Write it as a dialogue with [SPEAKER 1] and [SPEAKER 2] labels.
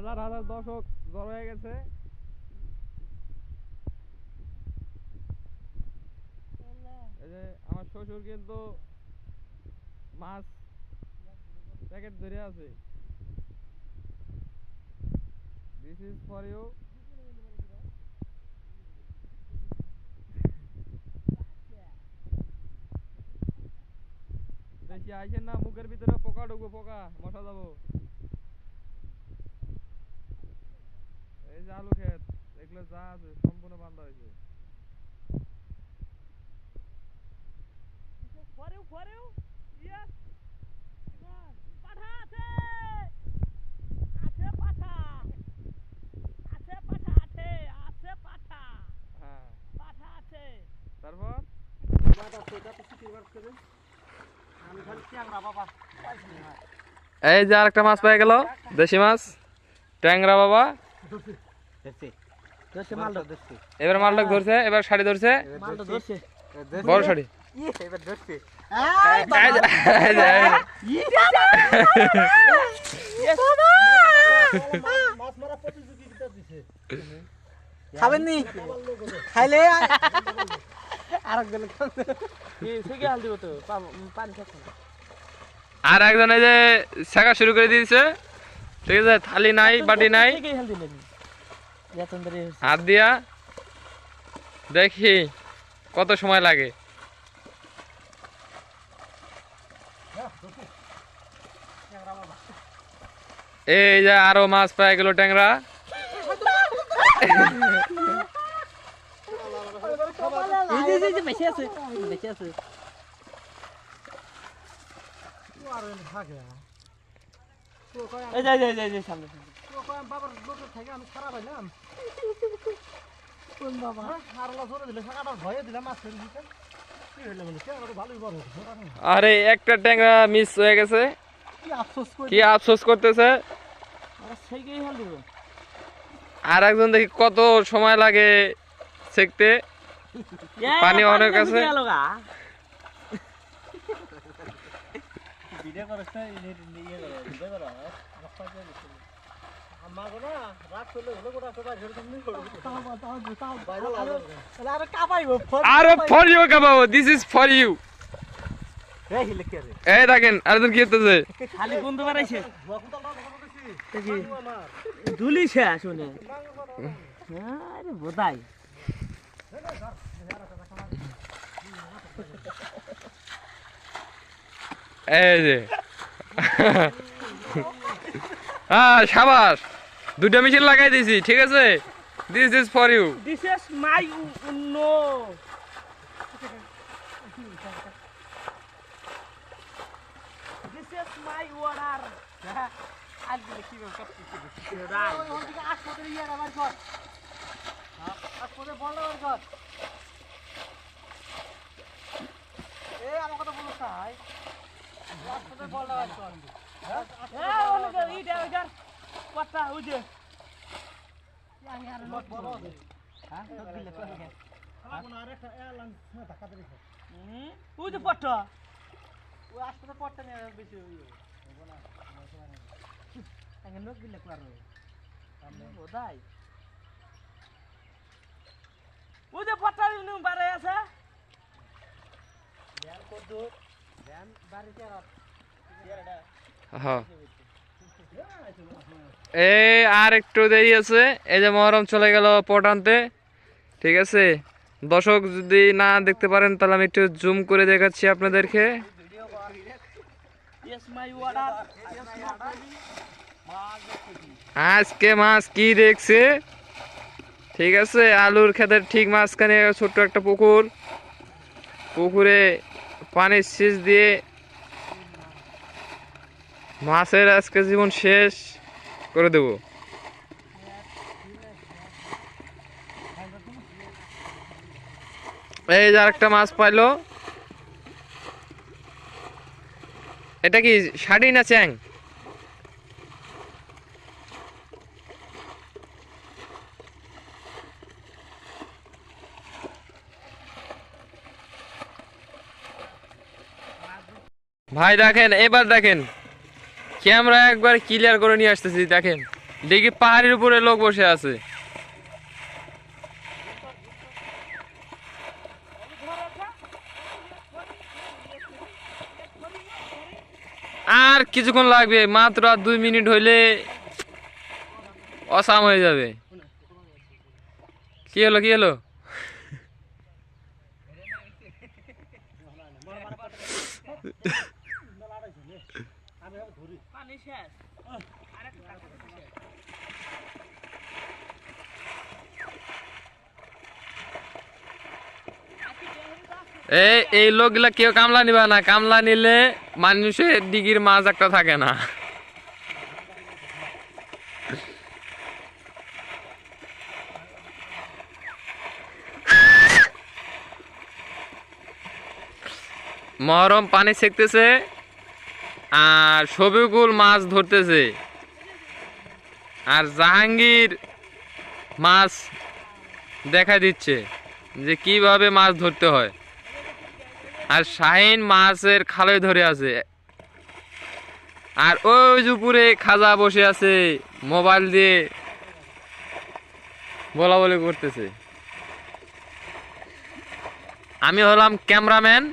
[SPEAKER 1] হাজার হাজার দর্শক জড়ো হয়ে গেছে। এই যে আমার শ্বশুর কিন্তু মাছ প্যাকেট ধরে আছে। This is for you. বেশি আইসেন না, মুখের ভিতরে পোকা ঢুকবো, পোকা মশা যাবো। এই যে আলু ক্ষেত, এগুলো যা আছে সম্পূর্ণ বান্ধা হয়েছে। তারপর এই যে আরেকটা মাছ পেয়ে গেল, দেশি মাছ ট্যাংরা বাবা। এবার মালটা ধরছে, এবার শাড়ি ধরছে, বড় শাড়ি।
[SPEAKER 2] খাবেননি? খাইলে
[SPEAKER 1] আর একজন এই যে শেখা শুরু করে দিয়েছে। ঠিক আছে, থালি নাই, বাটি নাই, হাত দিয়া দেখি কত সময় লাগে। এই যে আরো মাছ পেয়ে গেল ট্যাংরা। আরে একটা ট্যাংরা মিস হয়ে গেছে, কি আফসোস করতেছে। আর একজন দেখি কত সময় লাগে ছেকতে, পানি অনেক আছে। আরে ফর ইউ কাবাবো, দিস ইজ ফর ইউ। এই দেখেন আরেকজন কি করতেছে।
[SPEAKER 2] খালি গন্ধ বাড়াইছে, ধুলিছে শুনে। আরে বোধাই
[SPEAKER 1] এই যে হ্যাঁ সাবাস, দুটা মেশিন লাগাই দিয়েছি। ঠিক আছে, this is for you.
[SPEAKER 2] This is my no. This is my order. আজকে কি করতেছিস? রাই ওদিকে আসলে ইয়ার আবার কর। আসলে বল না কর। এই আমার কথা বলছ ভাই। আসলে বল না কর। হ্যাঁ ওদিকে ইটা ওইটার কথা ওইযে। আমি আর লোক বড় আছে। হ্যাঁ তো দিলে তো ঠিক আছে। আমার আরেকটা এলান ধাক্কা দিলি। ওই যে পট্টা। ওই আসলে পট্টা নিয়ে বেশি হইলো। হবে না। আগে লোক দিলে পারো। সামনে বোধাই। ওই যে পট্টা নিউ বারে আছে। ধ্যান কর দো। ধ্যান বাড়িতে আর ইয়ারটা।
[SPEAKER 1] হ্যাঁ এই আর একটু দেরি আছে। এই যে মহরম চলে গেল পট আনতে। ঠিক আছে, দর্শক যদি না দেখতে পারেন তাহলে আমি একটু জুম করে দেখাচ্ছি আপনাদেরকে। আজকে মাছ কি দেখছে। ঠিক আছে, আলুর ক্ষেতের ঠিক মাঝখানে ছোট্ট একটা পুকুর, পুকুরে পানির সেচ দিয়ে মাছের আজকে জীবন শেষ করে দেব। এই যে আরেকটা মাছ পাইলো। এটা কি শাড়ি না চ্যাং? ভাই দেখেন, এবার দেখেন ক্যামেরা একবার ক্লিয়ার করে নিয়ে আসতেছি। দেখেন দেখি পাহাড়ের উপরে লোক বসে আছে। আর কিছুক্ষণ লাগবে, মাত্র আর 2 মিনিট হইলে অসাম হয়ে যাবে। কি হলো কি হলো?
[SPEAKER 2] পানি শেষ আরেকটা শেষ
[SPEAKER 1] এই লোকগুলা কেউ কামলা নিবা না, কামলা নিলে মানুষের ডিগির মাছ একটা থাকে না। মহরম পানি সেকতেছে আর শফিকুল মাছ ধরতেছে, আর জাহাঙ্গীর মাছ দেখা দিচ্ছে যে কিভাবে মাছ ধরতে হয়, আর শাহিন মাছের খালে ধরে আছে, আর ওই যে উপরে খাজা বসে আছে মোবাইল দিয়ে বলা বলি করতেছে। আমি হলাম ক্যামেরাম্যান।